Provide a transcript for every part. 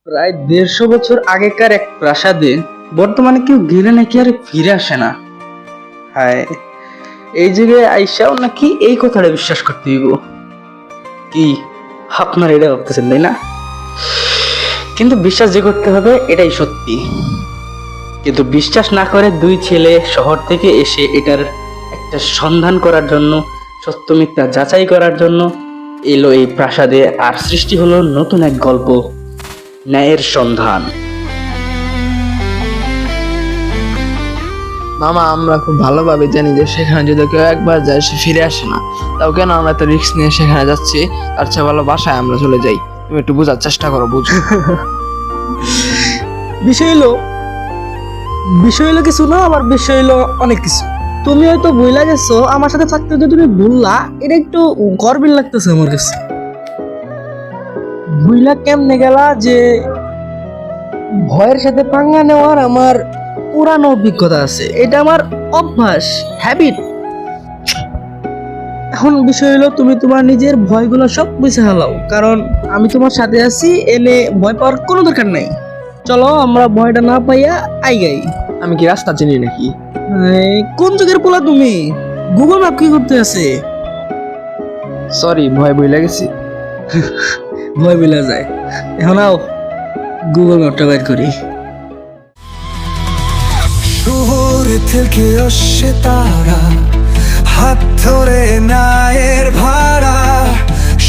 প্রায় ১৫০ বছর আগেকার এক প্রাসাদে বর্তমানে কেউ গেলে নাকি আর ফিরে আসে না। হায়, এই জায়গায় আইসাও নাকি এই কথাটা বিশ্বাস করতে হইব। কি আপনার এটা ভাবতেছেন তাই না? কিন্তু বিশ্বাস যে করতে হবে এটাই সত্যি। কিন্তু বিশ্বাস না করে দুই ছেলে শহর থেকে এসে এটার একটা সন্ধান করার জন্য, সত্য মিথ্যা যাচাই করার জন্য এলো এই প্রাসাদে। আর সৃষ্টি হলো নতুন এক গল্প, ন্যায়ের সন্ধান। মামা, আমরা খুব ভালোভাবে জানি যে সেখানে যদি কেউ একবার যায় সে ফিরে আসে না। তাও কেন আমরা তো রিস্ক নিয়ে সেখানে যাচ্ছি? তার চেয়ে ভালো বাসায় আমরা চলে যাই। তুমি একটু বোঝার চেষ্টা করো, বুঝো। বিষয় হলো কিছু না, আবার বিষয় হলো অনেক কিছু। তুমি হয়তো ভুলা গেছো, আমার সাথে থাকতে যে তুমি ভুললা, এটা একটু গর্বিল লাগতেছে আমার কাছে। ভুলা কেমনে গেলা যে ভয়ের সাথে পাঙ্গা নেওয়ার আমার পুরানো অভিজ্ঞতা আছে, এটা আমার অভ্যাস, হ্যাবিট। এখন বিষয় হলো তুমি তোমার নিজের ভয়গুলো সব বুঝে হালাও, কারণ আমি তোমার সাথে আছি, এনে ভয় পাওয়ার কোনো দরকার নাই। চলো আমরা ভয়টা না পাইয়া আইগাই। আমি কি রাস্তা চিনি নাকি? কোন যুগের পোলা তুমি? গুগল ম্যাপ কি করতে আছে? সরি, ভয় বই গেছি। ভয় বিলা যায়। এখন আও গুগল ম্যাপটা বের করি। শহর থেকে আসছে তারা, হাত ধরে নায়ের ভাড়া।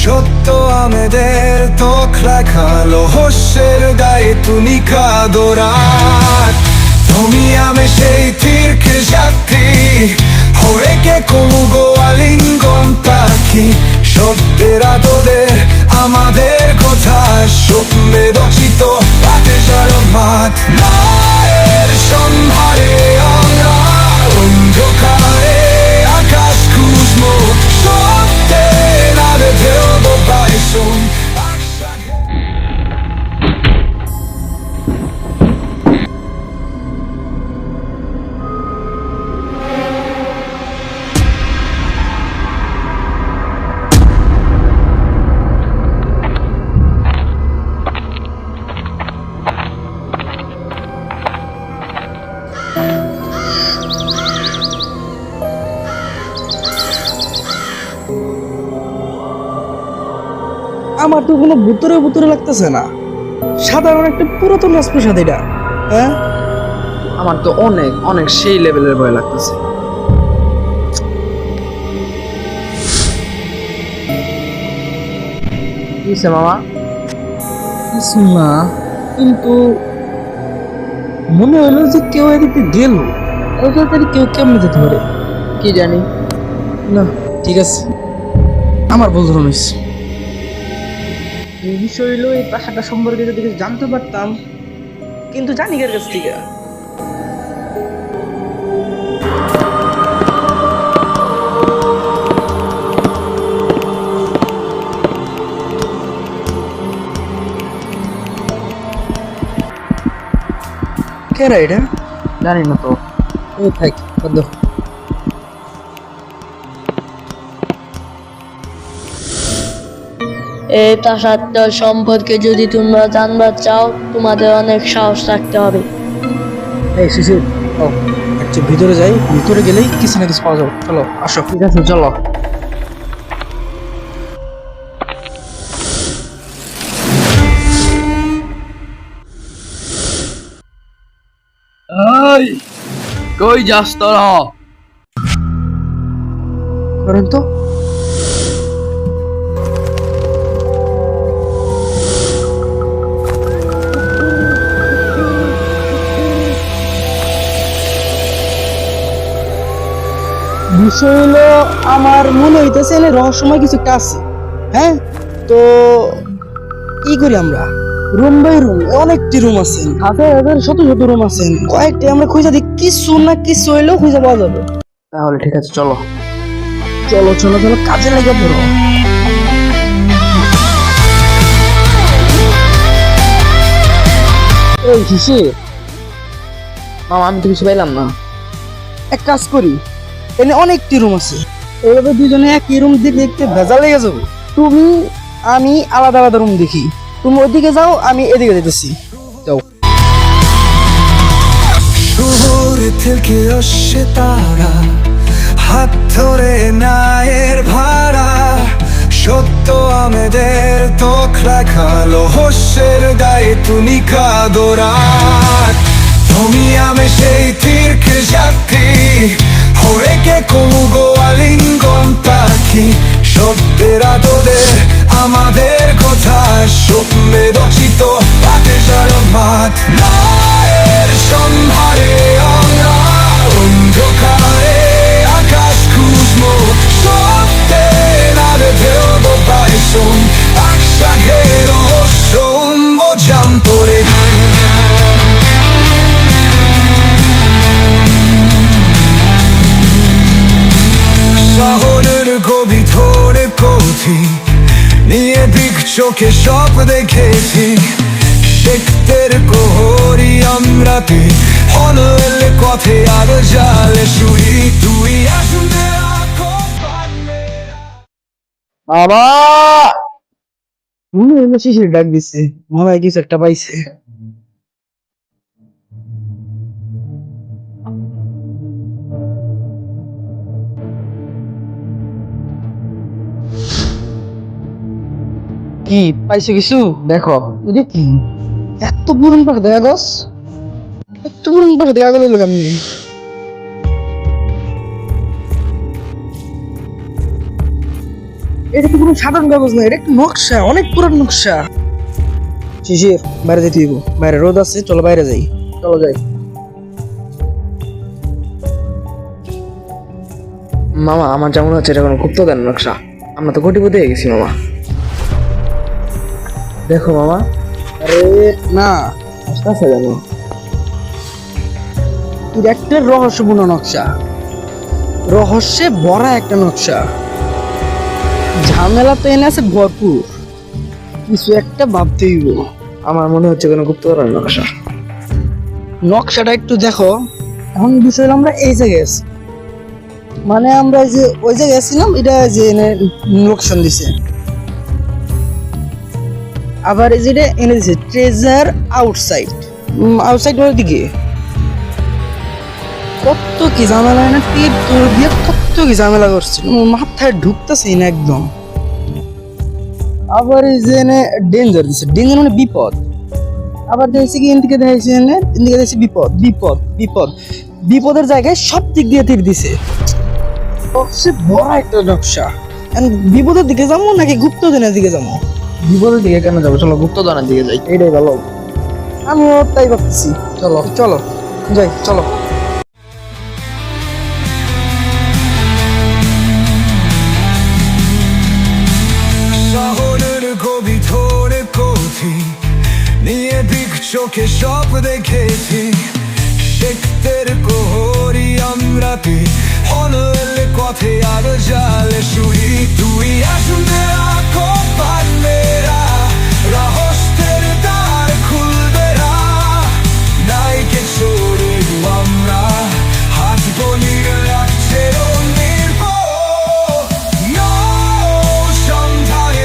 সত্য আমাদের তোখ রাখালো হোসের গায়ে তুমি কাদরাত। তুমি আমি সেই তীর্থ যাত্রী, হরেকে কমুগো আলিঙ্গন পাখি। সত্যের আদরের আমাদের কথা, স্বপ্নে রচিত রাতে জড়মাত। মায়ের সম্ভারে আমরা অন্ধকারে আকাশ খুঁজবো, সত্যের আবে ফেলবো বাইসন। আমার তো কোনো ভুতুরে ভুতুরে লাগতেছে না, সাধারণ একটা পুরাতন রাজপ্রাসাদ এটা। হ্যাঁ, আমার তো অনেক অনেক সেই লেভেলের ভয় লাগতেছে। কিসে মামা? কিছু না, কিন্তু মনে হলো যে কেউ এদিকে গেল। এত তাড়াতাড়ি কেউ কেমনে যেতে পারে? কি জানি। না, ঠিক আছে, আমার ভুল ধরো মিস। এই বিষয় হলো, এই প্রাসাদটা সম্পর্কে যদি কিছু জানতে পারতাম, কিন্তু জানি কার কাছ থেকে। কেরা এটা? জানি না তো। ও থাক, বাদ দাও। এই প্রাসাদটা সম্পর্কে যদি তোমরা জানবার চাও, তোমাদের অনেক সাহস রাখতে হবে। এই শিশির, ও একটু ভিতরে যাই, ভিতরে গেলেই কিছু না কিছু পাওয়া যাবে। চলো আসো। ঠিক আছে, চলো। এই, কই যাস তোরা? করেন তো। বিষয় হলো, আমার মনে হইতেছে এনে রহস্যময় কিছু একটা আছে। হ্যাঁ, তো কি করি আমরা? রুম বাই রুম অনেকটি রুম আছে, হাজার হাজার শত শত রুম আছে, কয়েকটি আমরা খুঁজে দিই, কিছু না কিছু হইলেও খুঁজে পাওয়া যাবে। তাহলে ঠিক আছে, চলো। চলো চলো চলো, কাজে লেগে পড়ো। এই শিশির, মামা, আমি তো কিছু পাইলাম না। এক কাজ করি, এনে অনেকটি রুম আছে, এইভাবে দুজনে একই রুম দেখতে দেখতে ভেজা লেগে যাবে। তুমি আমি আলাদা আলাদা রুম দেখি, তুমি ওইদিকে যাও, আমি এদিকে যেতেছি। যাও। শহর থেকে আসে তারা, হাত ধরে নায়ের ভাড়া, সত্য আমাদের তোখ রাখালো হোসের গায়ে তুমি কাদরাত। তুমি আমি সেই তীর্থ যাত্রী, হয়ে কে কমুগো আলিঙ্গন পাখি, সত্যের আদরে আমাদের কথা স্বপ্নে রচিত পাতে মাঠ। নায়ের সম্ভারে আমরা অন্ধকারে আকাশ খুঁজবো, সত্যের আদেও বাইসন আকশাকের রহস্য জাম করে। শহরের গভীর ধরে পথি নিয়ে দিক চোখে সব দেখেছি, শেখদের কোহরি আমরাতে হনল কথে আর জালে শুই তুই আসলে বাবা মনে হলো শিশির ডাক দিচ্ছে, মনে হয় কিছু একটা পাইছে। কি পাইছে কিছু? দেখো এটা কি এত পুরন পাখি দেখা গছ, এত পুরন পাখি দেখা গেল কেমনি? এটা তো কোনো সাধারণ কাগজ না, এটা একটা নকশা, অনেক পুরান নকশা। শিশির বাইরে যেতে দিব, বাইরে রোদ আছে, চলো বাইরে যাই। চলো যাই। মামা, আমার যেমন হচ্ছে এটা কোনো গুপ্তধন নকশা। আমরা তো কোটিপতি হয়ে গেছি মামা। দেখো মামা, আরে না, আছে জানো এটা একটা রহস্যপূর্ণ নকশা, রহস্যে ভরা একটা নকশা। ঝামেলা তো এনে আছে ভরপুর, কিছু একটা ভাবতে হইব। আমার মনে হচ্ছে কোনো গুপ্তধন নকশা। নকশাটা একটু দেখো। এখন বিষয় হলো আমরা এই জায়গায় আছি, মানে আমরা এই যে ওই জায়গায় আছিলাম, এটা যে এনে লোকেশন দিছে। আবার এই যেটা এনে দিছে ট্রেজার আউটসাইড, আউটসাইড ওর দিকে। কত কি ঝামেলা না, তীর তোর দিয়ে কত কি ঝামেলা করছে, মাথায় ঢুকতেছে না একদম। আবার এই যে এনে ডেঞ্জার দিছে, ডেঞ্জার মানে বিপদ। আবার দেখছি কি এদিকে দেখছি এনে, এদিকে দেখছি বিপদ বিপদ বিপদ, বিপদের জায়গায় সব দিক দিয়ে তীর দিছে। সবচেয়ে বড় একটা নকশা। বিপদের দিকে যাবো নাকি গুপ্তধনের দিকে যাবো? বিপদের দিকে কেন যাবো, চলো গুপ্তধনের দিকে যাই। এটাই ভালো, আমিও তাই ভাবতেছি। চলো চলো যাই, চলো। শহরের গভীর ধরে পথি নিয়ে দিক চোখে সব দেখেছি, শেখদের কোহরি আমরাতে হনল কথে আর জালে শুই তুই আসলে আঁকো পারলেরা, রহস্যের দ্বার খুলবে রা, নাইকে চোরে আমরা হাত বলির রাখছে সন্ধ্যায়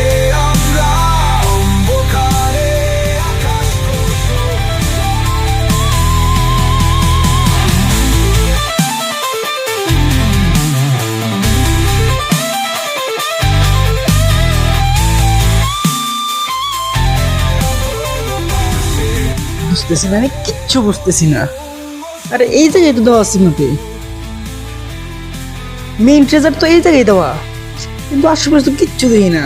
আমরা অন্ধকারে আকাশ বুঝতেছি না, আমি কিচ্ছু বুঝতেছি না। আরে এই জায়গায় তো দেওয়া আছে মতে, মেইন ট্রেজার তো এই জায়গায় দেওয়া, কিন্তু আশেপাশে তো কিচ্ছু দেখি না।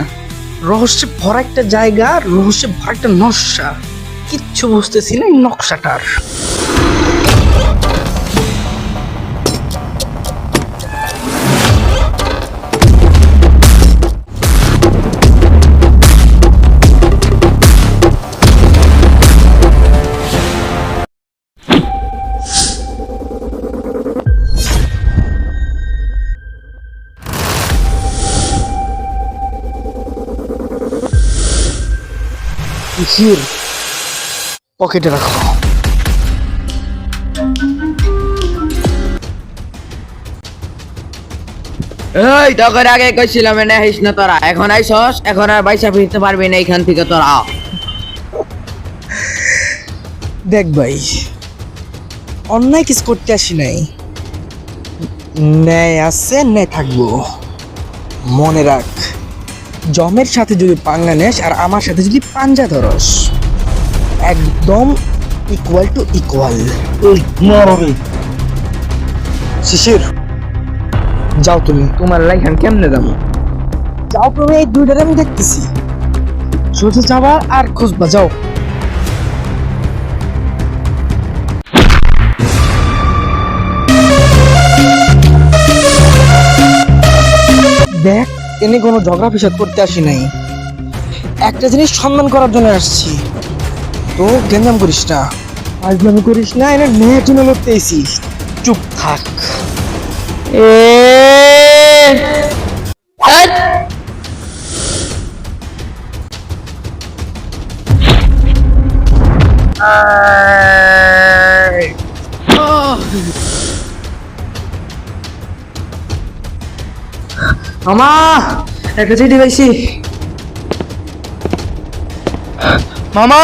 রহস্যে ভরা একটা জায়গা, রহস্যে ভরা একটা নকশা, কিচ্ছু বুঝতেছি না এই নকশাটার। কিসির পকেটে রাখো। এই তোকে আগে কইছিলাম না হিস না তোরা, এখন আইসস, এখন আর বাইসা ফিরতে পারবি না এইখান থেকে তোরা। দেখ ভাই, অন্যায় কিছু করতে আসি নাই, ন্যায় আছে, ন্যায় থাকবো। মনে রাখ, জমের সাথে যদি পাঙ্গা নেস আর আমার সাথে যদি পাঞ্জা ধরস, একদম ইকুয়াল টু ইকুয়াল। শিশির, যাও তুমি। তোমার লাইখান কেমনে দামো? যাও তুমি, এই দুইটার আমি দেখতেছি। সোজা যাবা আর খুঁজবা, যাও। দেখ, এনে কোনো ঝগড়া ফিসাদ করতে আসি নাই, একটা জিনিস সন্ধান করার জন্য আসছি। তো গেঞ্জাম করিস না, আজলামি করিস না, এনে নেট জন্য লড়তে এসিস। চুপ থাক। মামা, একটা চিঠি পাইছি। মামা!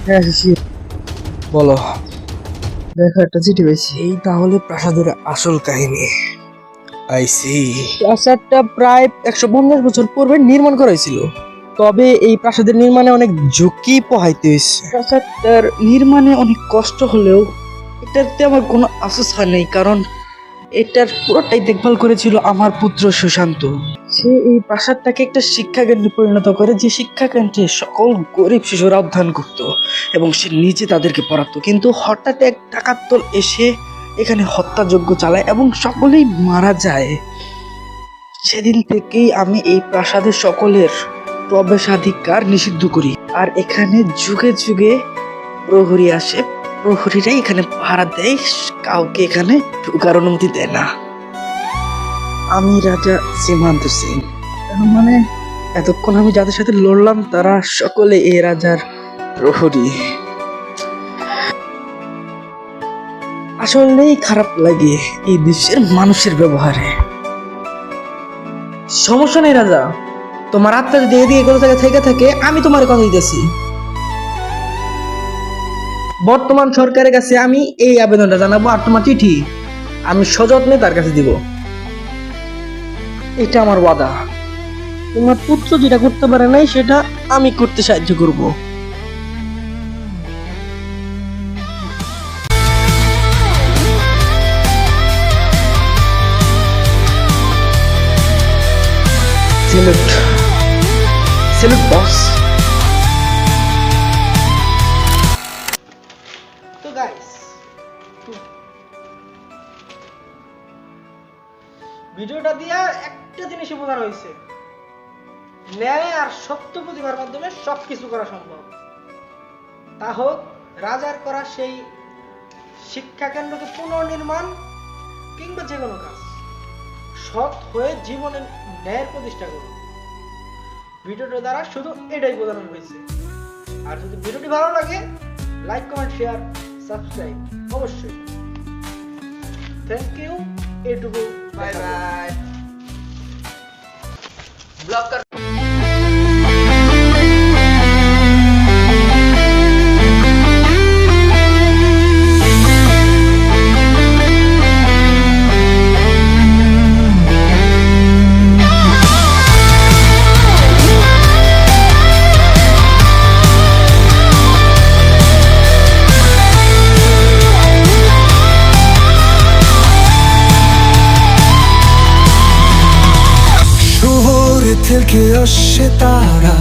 হ্যাঁ শিশির, বলো। দেখো, একটা চিঠি পেয়েছি। এই তাহলে প্রাসাদের আসল কাহিনী। আইসি, প্রাসাদটা প্রায় 150 বছর পূর্বে নির্মাণ করা হয়েছিল। তবে এই প্রাসাদের নির্মাণে অনেক ঝুঁকি পোহাইতে হয়েছে। প্রাসাদটার নির্মাণে অনেক কষ্ট হলেও এটাতে আমার কোনো আফসোস নেই, কারণ এটার পুরোটাই দেখভাল করেছিল আমার পুত্র সুশান্ত। সে এই প্রাসাদটাকে একটা শিক্ষা কেন্দ্রে পরিণত করে, যে শিক্ষা কেন্দ্রে সকল গরিব শিশুরা অধ্যয়ন করত এবং সে নিজে তাদেরকে পড়াতো। কিন্তু হঠাৎ এক ডাকাত দল এসে এখানে হত্যাযজ্ঞ চালায় এবং সকলেই মারা যায়। সেদিন থেকেই আমি এই প্রাসাদের সকলের প্রবেশাধিকার নিষিদ্ধ করি, আর এখানে যুগে যুগে প্রহরী আসে। প্রহরীরাই এখানে পাহারা দেয়, কাউকে এখানে ঢোকার অনুমতি দেয় না। আমি রাজা সীমান্ত সিং, মানে এতক্ষণ আমি যাদের সাথে লড়লাম তারা সকলে এই রাজার প্রহরী। আসলেই খারাপ লাগে এই দেশের মানুষের ব্যবহারে। সমস্যা নেই রাজা, তোমার আত্মা যদি এদিকে কোনো জায়গায় থেকে থাকে, আমি তোমার কথা দিতেছি। বর্তমান সরকারের কাছে আমি এই আবেদনটা জানাবো, আর তোমার চিঠি আমি সযত্নে তার কাছে দিব। এটা আমার ওয়াদা। তোমার পুত্র যেটা করতে পারে নাই সেটা আমি করতে সাহায্য করব। সেলুট, সেলুট বস। তো গাইস, ভিডিওটা দিয়া একটা জিনিসই বোঝানো হয়েছে, ন্যায় আর সত্য প্রতিভার মাধ্যমে সবকিছু করা সম্ভব। তা হোক রাজার করা সেই শিক্ষা কেন্দ্রকে পুনর্নির্মাণ কিংবা যে কোনো কাজ, সৎ হয়ে জীবনে ন্যায়ের প্রতিষ্ঠা করুন। ভিডিওটার দ্বারা শুধু এটাই বোঝানো হয়েছে। আর যদি ভিডিওটি ভালো লাগে, লাইক, কমেন্ট, শেয়ার, সাবস্ক্রাইব অবশ্যই। Thank you. এটুকু, বাই বাই। ব্লক কর। থেকে আসে তারা